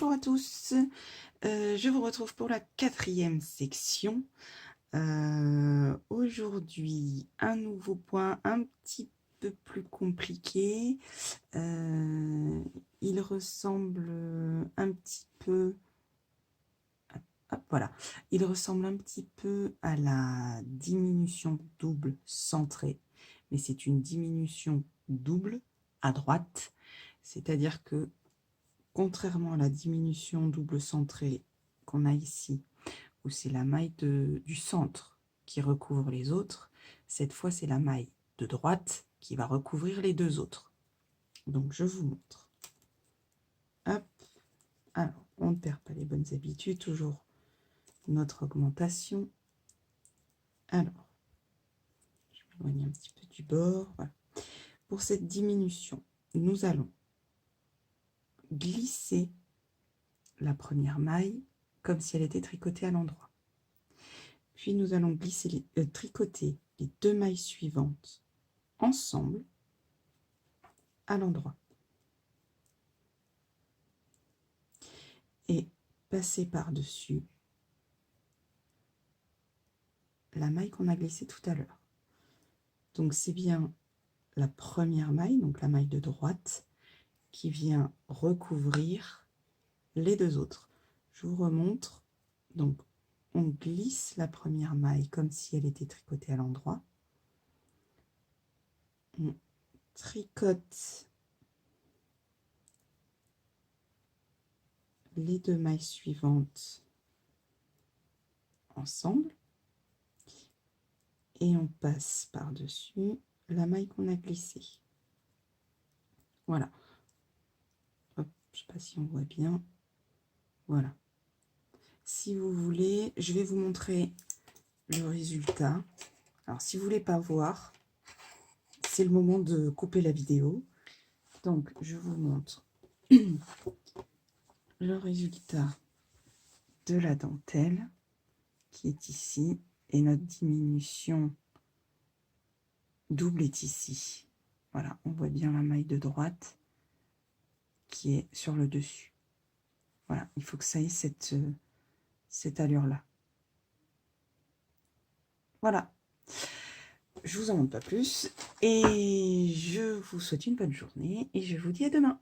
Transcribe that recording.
Bonjour à tous, je vous retrouve pour la 4e section. Aujourd'hui, un nouveau point un petit peu plus compliqué. Il ressemble un petit peu... Hop, voilà. Il ressemble un petit peu à la diminution double centrée, mais c'est une diminution double à droite, c'est-à-dire que contrairement à la diminution double centrée qu'on a ici, où c'est la maille du centre qui recouvre les autres, cette fois c'est la maille de droite qui va recouvrir les deux autres. Donc je vous montre. Hop. Alors, on ne perd pas les bonnes habitudes, toujours notre augmentation. Alors, je m'éloigne un petit peu du bord. Voilà. Pour cette diminution, nous allons glisser la première maille comme si elle était tricotée à l'endroit. Puis nous allons glisser tricoter les deux mailles suivantes ensemble à l'endroit. Et passer par-dessus la maille qu'on a glissée tout à l'heure. Donc c'est bien la première maille, donc la maille de droite, qui vient recouvrir les deux autres. Je vous remontre. Donc on glisse la première maille comme si elle était tricotée à l'endroit. On tricote les deux mailles suivantes ensemble et on passe par-dessus la maille qu'on a glissée. Voilà. Hop, je ne sais pas si on voit bien. Voilà. Si vous voulez, je vais vous montrer le résultat. Alors, si vous ne voulez pas voir, c'est le moment de couper la vidéo. Donc, je vous montre le résultat de la dentelle qui est ici et notre diminution double est ici. Voilà, on voit bien la maille de droite qui est sur le dessus. Voilà, il faut que ça ait cette allure-là. Voilà. Je vous en montre pas plus et je vous souhaite une bonne journée et je vous dis à demain.